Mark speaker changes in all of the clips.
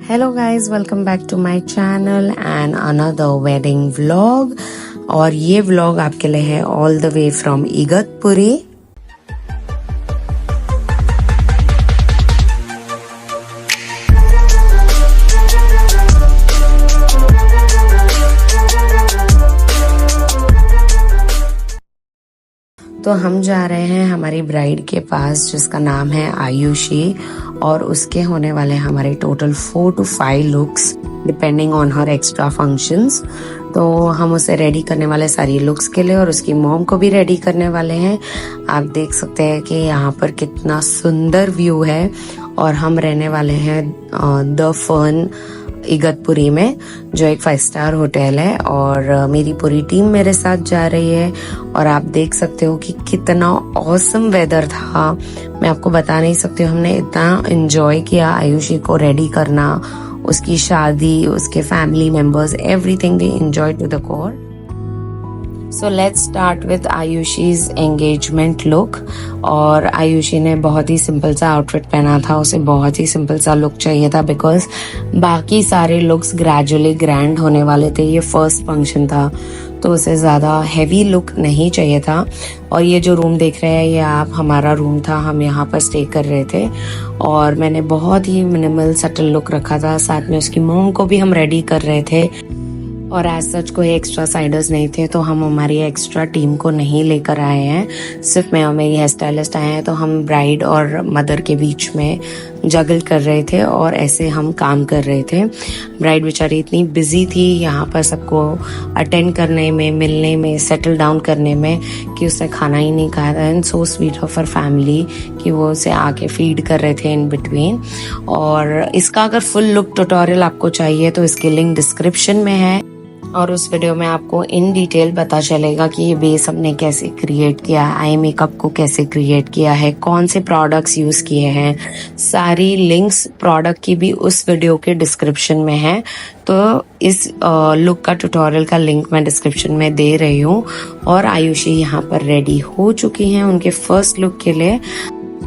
Speaker 1: Hello guys, welcome back to my channel and another wedding vlog. और ये vlog आपके लिए है all the way from Igatpuri. तो हम जा रहे हैं हमारी ब्राइड के पास जिसका नाम है आयुषी, और उसके होने वाले हमारे total 4 to 5 looks depending on her extra functions. तो हम उसे रेडी करने वाले सारी लुक्स के लिए और उसकी मॉम को भी रेडी करने वाले हैं। आप देख सकते हैं कि यहाँ पर कितना सुंदर व्यू है और हम रहने वाले हैं द फर्न इगतपुरी में, जो एक 5 स्टार होटल है। और मेरी पूरी टीम मेरे साथ जा रही है और आप देख सकते हो कि कितना ऑसम वेदर था। मैं आपको बता नहीं सकती हूँ, हमने इतना एंजॉय किया आयुषी को रेडी करना, उसकी शादी, उसके family members, everything we enjoy to the core. So let's start with Ayushi's engagement look. और आयुषी ने बहुत ही सिंपल सा आउटफिट पहना था, उसे बहुत ही सिंपल सा लुक चाहिए था बिकॉज बाकी सारे लुक्स ग्रेजुअली ग्रैंड होने वाले थे। ये फर्स्ट फंक्शन था तो उसे ज़्यादा हैवी लुक नहीं चाहिए था। और ये जो रूम देख रहे हैं ये आप हमारा रूम था, हम यहाँ पर स्टे कर रहे थे और मैंने बहुत ही मिनिमल सटल लुक रखा था। साथ में उसकी मॉम को भी हम रेडी कर रहे थे और एज सच कोई एक्स्ट्रा साइडर्स नहीं थे तो हम हमारी एक्स्ट्रा टीम को नहीं लेकर आए हैं, सिर्फ मैं और मेरी हेयर स्टाइलिस्ट आए हैं। तो हम ब्राइड और मदर के बीच में जगल कर रहे थे और ऐसे हम काम कर रहे थे। ब्राइड बेचारी इतनी बिजी थी यहाँ पर सबको अटेंड करने में, मिलने में, सेटल डाउन करने में कि उसने खाना ही नहीं खाया था। And so sweet of her family कि वो उसे आके फीड कर रहे थे इन बिटवीन। और इसका अगर फुल लुक ट्यूटोरियल आपको चाहिए तो इसकी लिंक डिस्क्रिप्शन में है और उस वीडियो में आपको इन डिटेल पता चलेगा कि ये बेस हमने कैसे क्रिएट किया है, आई मेकअप को कैसे क्रिएट किया है, कौन से प्रोडक्ट्स यूज किए हैं। सारी लिंक्स प्रोडक्ट की भी उस वीडियो के डिस्क्रिप्शन में है। तो इस लुक का ट्यूटोरियल का लिंक मैं डिस्क्रिप्शन में दे रही हूँ। और आयुषी यहाँ पर रेडी हो चुकी हैं उनके फर्स्ट लुक के लिए।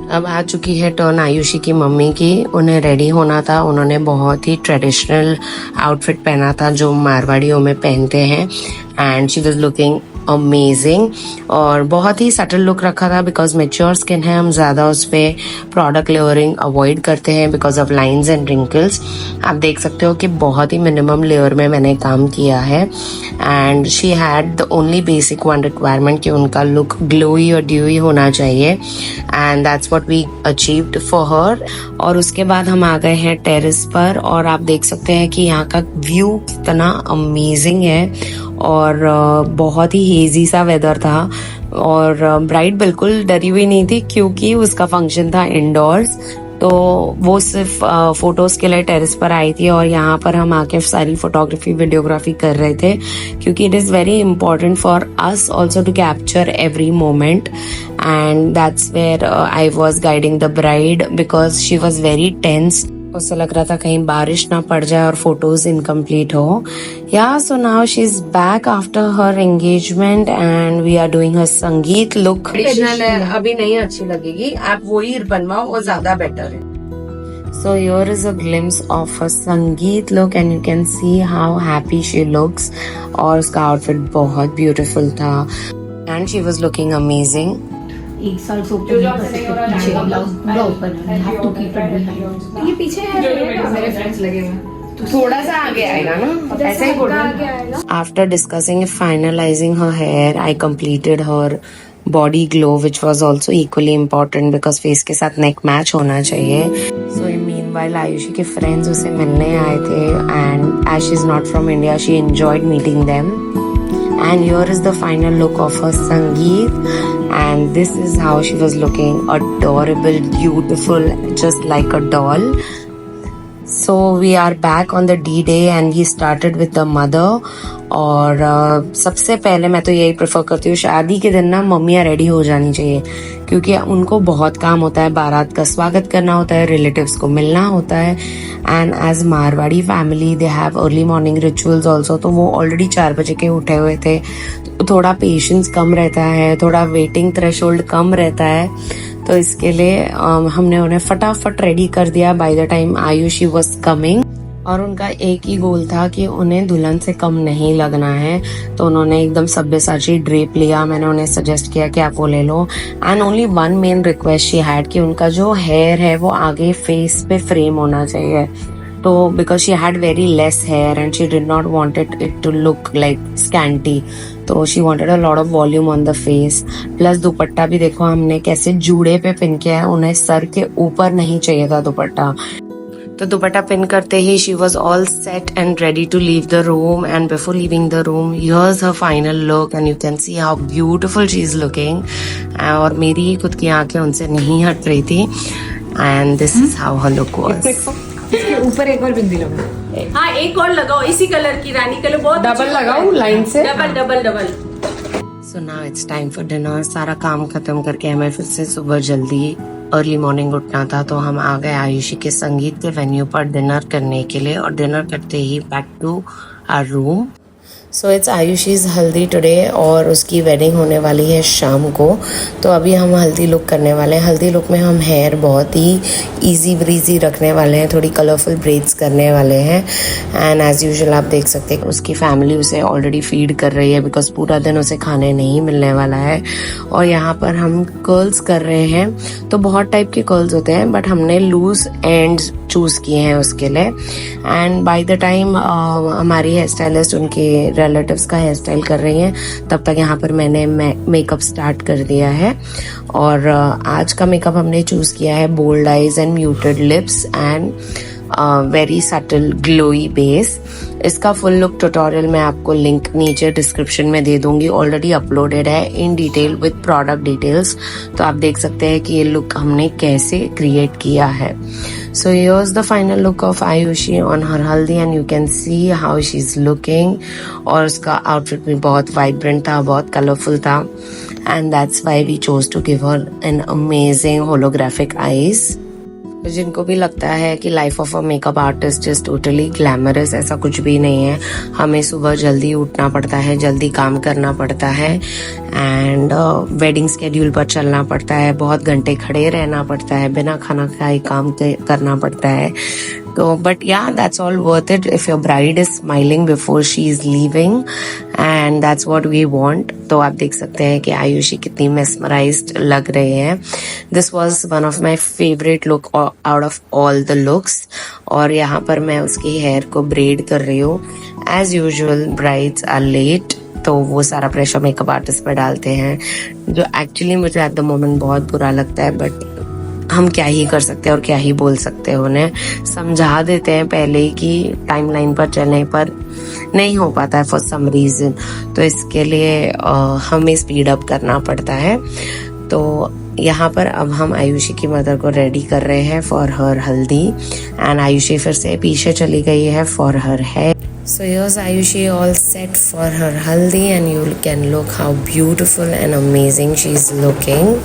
Speaker 1: अब आ चुकी है टर्न आयुषी की मम्मी की, उन्हें रेडी होना था। उन्होंने बहुत ही ट्रेडिशनल आउटफिट पहना था जो मारवाड़ियों में पहनते हैं and she was looking amazing. और बहुत ही सटल लुक रखा था बिकॉज मेच्योर स्किन है, हम ज़्यादा उस पर प्रोडक्ट लेयरिंग अवॉइड करते हैं because of lines and wrinkles. आप देख सकते हो कि बहुत ही मिनिमम लेयर में मैंने काम किया है and she had the only basic one requirement कि उनका लुक ग्लोई और ड्यूई होना चाहिए and that's what we achieved for her. और उसके बाद हम आ गए हैं टेरेस पर और आप देख सकते हैं कि यहाँ का व्यू कितना अमेजिंग है और बहुत ही हेजी सा वेदर था। और ब्राइड बिल्कुल डरी हुई नहीं थी क्योंकि उसका फंक्शन था इंडोर्स, तो वो सिर्फ फोटोज के लिए टेरेस पर आई थी और यहाँ पर हम आके सारी फोटोग्राफी वीडियोग्राफी कर रहे थे क्योंकि it is very important for us also to capture every moment. And that's where I was guiding the bride because she was very tense. उससे लग रहा था कहीं बारिश ना पड़ जाए और फोटोज इनकम्प्लीट हो। Yeah so now she is back after her engagement and we are doing her sangeet look.
Speaker 2: Traditional है, अभी नहीं अच्छी लगेगी, आप वही बनवाओ, वो ज्यादा बेटर है।
Speaker 1: So here is a glimpse of her संगीत look and you can see how happy she looks। और उसका आउटफिट बहुत ब्यूटीफुल था and she was looking amazing।
Speaker 3: एक साल से ऊपर पीछे ब्लाउज पूरा ओपन है, have to keep it behind.
Speaker 2: ये पीछे है, मेरे फ्रेंड्स लगे हुए, थोड़ा सा आगे आएगा ना, ऐसे ही बोल।
Speaker 1: After discussing and finalizing her hair, I completed her body glow, which was also equally important because face के साथ neck match होना चाहिए। So meanwhile आयुषी के friends उसे मिलने आए थे and as she is not from India, she enjoyed meeting them। And here is the final look of her Sangeet and this is how she was looking, adorable, beautiful, just like a doll। So we are back on the D-Day and we started with the mother। और सबसे पहले मैं तो यही prefer करती हूँ शादी के दिन ना मम्मियाँ रेडी हो जानी चाहिए क्योंकि उनको बहुत काम होता है, बारात का स्वागत करना होता है, रिलेटिव्स को मिलना होता है and as Marwari family they have early morning rituals also. तो वो ऑलरेडी 4 बजे के उठे हुए थे, तो थोड़ा पेशेंस कम रहता है, थोड़ा वेटिंग थ्रेशोल्ड कम रहता है। तो इसके लिए हमने उन्हें फटाफट रेडी कर दिया by the time Ayushi was coming. और उनका एक ही गोल था कि उन्हें दुल्हन से कम नहीं लगना है, तो उन्होंने एकदम सब्यसाची ड्रेप लिया। मैंने उन्हें सजेस्ट किया कि आप वो ले लो। And only one main request she had कि उनका जो हेयर है वो आगे फेस पे फ्रेम होना चाहिए। तो because she had very less hair and she did not wanted it to look like scanty, तो she wanted a lot of volume on the face. Plus dupatta भी देखो हमने कैसे जूड़े पे पिन किया है, उन्हें सर के ऊपर नहीं चाहिए था दुपट्टा। तो दुपट्टा पिन करते ही she was all set and ready to leave the room. And before leaving the room, here's her final look and you can see how beautiful she is looking. और मेरी खुद की आंखें उनसे नहीं हट रही थी। And this is how her look was.
Speaker 2: इसके ऊपर एक और बिंदी लगाओ।
Speaker 3: हाँ, एक और लगाओ इसी कलर की, रानी कलर बहुत
Speaker 2: डबल लगाओ लाइन से।
Speaker 3: Double double double.
Speaker 1: So now it's time for dinner. सारा काम खत्म करके हमें फिर से सुबह जल्दी अर्ली मॉर्निंग उठना था, तो हम आ गए आयुषी के संगीत के वेन्यू पर डिनर करने के लिए। और डिनर करते ही back to our room. So it's Ayushi's haldi today और उसकी वेडिंग होने वाली है शाम को। तो अभी हम हल्दी लुक करने वाले हैं। हल्दी लुक में हम हेयर बहुत ही इजी ब्रीजी रखने वाले हैं, थोड़ी कलरफुल ब्रेड्स करने वाले हैं। एंड एज यूजुअल आप देख सकते हैं उसकी फैमिली उसे ऑलरेडी फीड कर रही है बिकॉज पूरा दिन उसे खाने नहीं मिलने वाला है। और यहाँ पर हम कर्ल्स कर रहे हैं। तो बहुत टाइप के कर्ल्स होते हैं बट हमने लूज एंड्स चूज किए हैं उसके लिए। एंड बाय द टाइम हमारी हेयर स्टाइलिस्ट उनके रिलेटिव्स का हेयर स्टाइल कर रही हैं, तब तक यहाँ पर मैंने मेकअप स्टार्ट कर दिया है। और आज का मेकअप हमने चूज किया है bold eyes and muted lips and very subtle glowy base. इसका फुल लुक ट्यूटोरियल मैं आपको लिंक नीचे डिस्क्रिप्शन में दे दूंगी, ऑलरेडी अपलोडेड है in detail with product details. तो आप देख सकते हैं कि ये लुक हमने कैसे क्रिएट किया है। So here's the final look of Ayushi on her haldi and you can see how she's looking। और उसका आउटफिट भी बहुत वाइब्रेंट था, बहुत कलरफुल था। And that's why we chose to give her an amazing holographic eyes। जिनको भी लगता है कि life of a makeup artist is totally glamorous, ऐसा कुछ भी नहीं है। हमें सुबह जल्दी उठना पड़ता है, जल्दी काम करना पड़ता है एंड वेडिंग स्केड्यूल पर चलना पड़ता है, बहुत घंटे खड़े रहना पड़ता है, बिना खाना खाए काम करना पड़ता है। तो but yeah that's all worth it if your bride is smiling before she is leaving and that's what we want. तो आप देख सकते हैं कि आयुषी कितनी मेस्मराइज्ड लग रहे हैं। This was one of my favourite look out of all the looks. और यहाँ पर मैं उसकी हेयर को ब्रेड कर रही हूँ। As usual brides are late, तो वो सारा प्रेशर मेकअप आर्टिस्ट पर डालते हैं, जो एक्चुअली मुझे एट द मोमेंट बहुत बुरा लगता है। बट हम क्या ही कर सकते हैं और क्या ही बोल सकते हैं, उन्हें समझा देते हैं पहले ही कि टाइमलाइन पर चलने पर नहीं हो पाता है फॉर सम रीजन, तो इसके लिए हमें स्पीड अप करना पड़ता है। तो यहाँ पर अब हम आयुषी की मदर को रेडी कर रहे हैं फॉर हर हल्दी एंड आयुषी फिर से पीछे चली गई है for her hair. So here's Ayushi all set for her haldi and you can look how beautiful and amazing she's looking।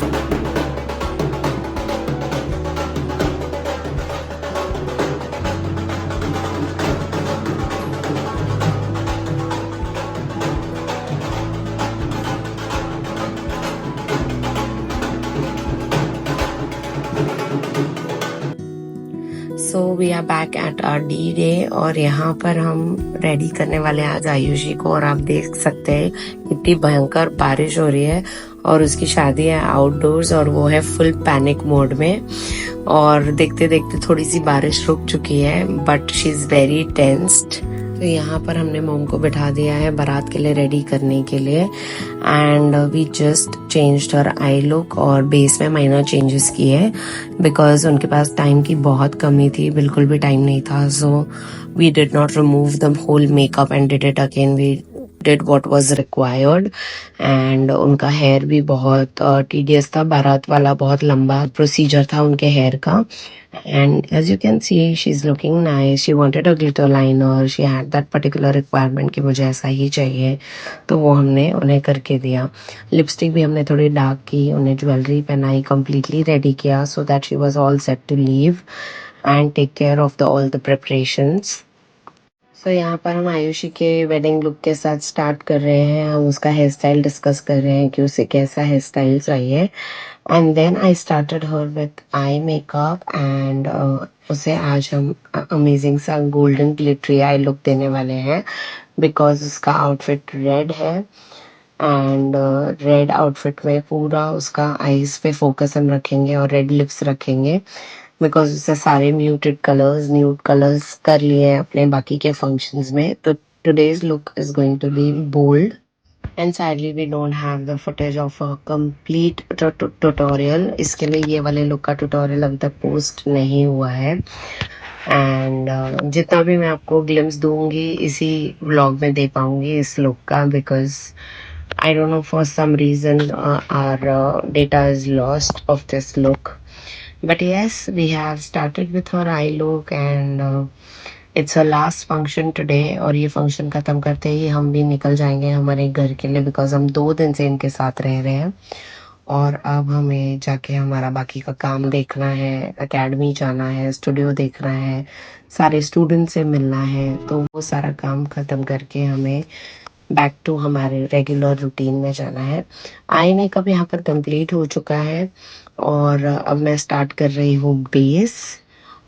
Speaker 1: So we are back at our D day और यहाँ पर हम रेडी करने वाले हैं आज आयुषी को। और आप देख सकते हैं कितनी भयंकर बारिश हो रही है और उसकी शादी है आउटडोर्स और वो है फुल पैनिक मोड में। और देखते देखते थोड़ी सी बारिश रुक चुकी है but she is very tensed. तो यहाँ पर हमने मॉम को बिठा दिया है बारात के लिए रेडी करने के लिए and we just changed her eye look और बेस में माइनर चेंजेस किए बिकॉज उनके पास टाइम की बहुत कमी थी, बिल्कुल भी टाइम नहीं था। So we did not remove the whole makeup and did it again, we did what was required. And उनका हेयर भी बहुत टीडियस था, बारात वाला बहुत लंबा प्रोसीजर था उनके हेयर का। And as you can see, she's looking nice. She wanted a glitter liner. She had that particular requirement कि मुझे ऐसा ही चाहिए, तो वो हमने उन्हें करके दिया। लिपस्टिक भी हमने थोड़ी डार्क की, उन्हें ज्वेलरी पहनाई, completely ready किया so that she was all set to leave and take care of all the preparations. सो यहाँ पर हम आयुषी के वेडिंग लुक के साथ स्टार्ट कर रहे हैं. हम उसका हेयर स्टाइल डिस्कस कर रहे हैं कि उसे कैसा हेयर स्टाइल चाहिए. And then I started her with eye makeup and उसे आज हम अमेजिंग सा गोल्डन ग्लिटरी आई लुक देने वाले हैं बिकॉज उसका आउटफिट रेड है. एंड रेड आउटफिट में पूरा उसका आईज पे फोकस हम रखेंगे और रेड लिप्स रखेंगे बिकॉज उससे सारे न्यूड कलर्स कर लिए हैं अपने बाकी के फंक्शंस में. तो today's look is going to be bold and sadly we don't have the footage of a complete tutorial. इसके लिए ये वाले लुक का ट्यूटोरियल अभी तक पोस्ट नहीं हुआ है. एंड जितना भी मैं आपको ग्लिम्स दूंगी इसी व्लॉग में दे पाऊंगी इस लुक का because I don't know, for some reason our data is lost of this look. But yes, we have started with her eye look and it's her last function today. और ये function खत्म करते ही हम भी निकल जाएंगे हमारे घर के लिए बिकॉज हम 2 दिन से इनके साथ रह रहे हैं. और अब हमें जाके हमारा बाकी का काम देखना है, एकेडमी जाना है, स्टूडियो देखना है, सारे स्टूडेंट से मिलना है. तो वो सारा काम खत्म करके हमें बैक टू हमारे रेगुलर रूटीन में जाना है. आई मेकअप यहाँ पर कंप्लीट हो चुका है और अब मैं स्टार्ट कर रही हूँ बेस.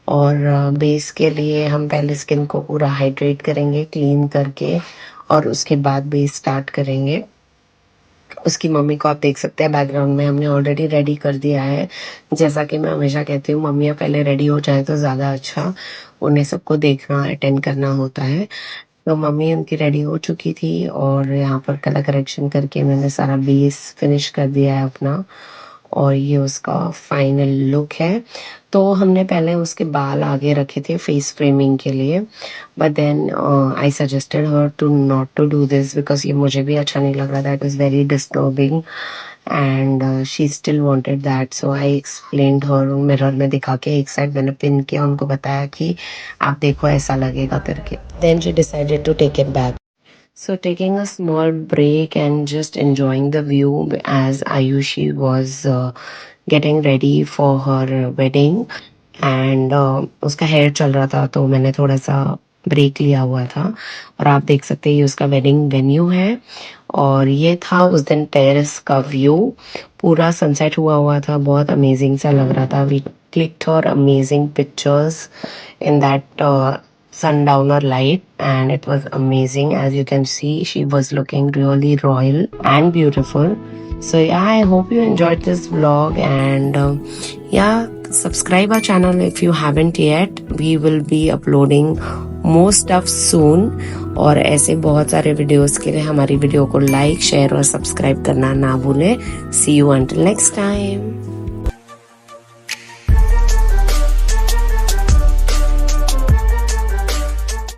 Speaker 1: और बेस के लिए हम पहले स्किन को पूरा हाइड्रेट करेंगे क्लीन करके और उसके बाद बेस स्टार्ट करेंगे. उसकी मम्मी को आप देख सकते हैं बैकग्राउंड में हमने ऑलरेडी रेडी कर दिया है. जैसा कि मैं हमेशा कहती हूँ मम्मियाँ पहले रेडी हो जाए तो ज़्यादा अच्छा, उन्हें सबको देखना अटेंड करना होता है. तो मम्मी उनकी रेडी हो चुकी थी और यहाँ पर कलर करेक्शन करके मैंने सारा बेस फिनिश कर दिया है अपना. और ये उसका फाइनल लुक है. तो हमने पहले उसके बाल आगे रखे थे फेस फ्रेमिंग के लिए but then I suggested her to not to do this because ये मुझे भी अच्छा नहीं लग रहा था. It was very disturbing and she still wanted that. So I explained her mirror में दिखा के एक साइड मैंने पिन किया, उनको बताया कि आप देखो ऐसा लगेगा करके. Then she decided to take it back. So taking a small break and just enjoying the view as Ayushi was getting ready for her wedding and उसका हेयर चल रहा था तो मैंने थोड़ा सा ब्रेक लिया हुआ था. और आप देख सकते हैं ये उसका वेडिंग वेन्यू है और ये था उस दिन टेरेस का व्यू. पूरा सनसेट हुआ था, बहुत अमेजिंग सा लग रहा था. We clicked her amazing pictures in that sundowner light and it was amazing. As you can see, she was looking really royal and beautiful. So yeah, I hope you enjoyed this vlog and yeah, subscribe our channel if you haven't yet. We will be uploading more stuff soon. और ऐसे बहुत सारे videos के लिए हमारी video को like share और subscribe करना ना भूलें. See you until next time.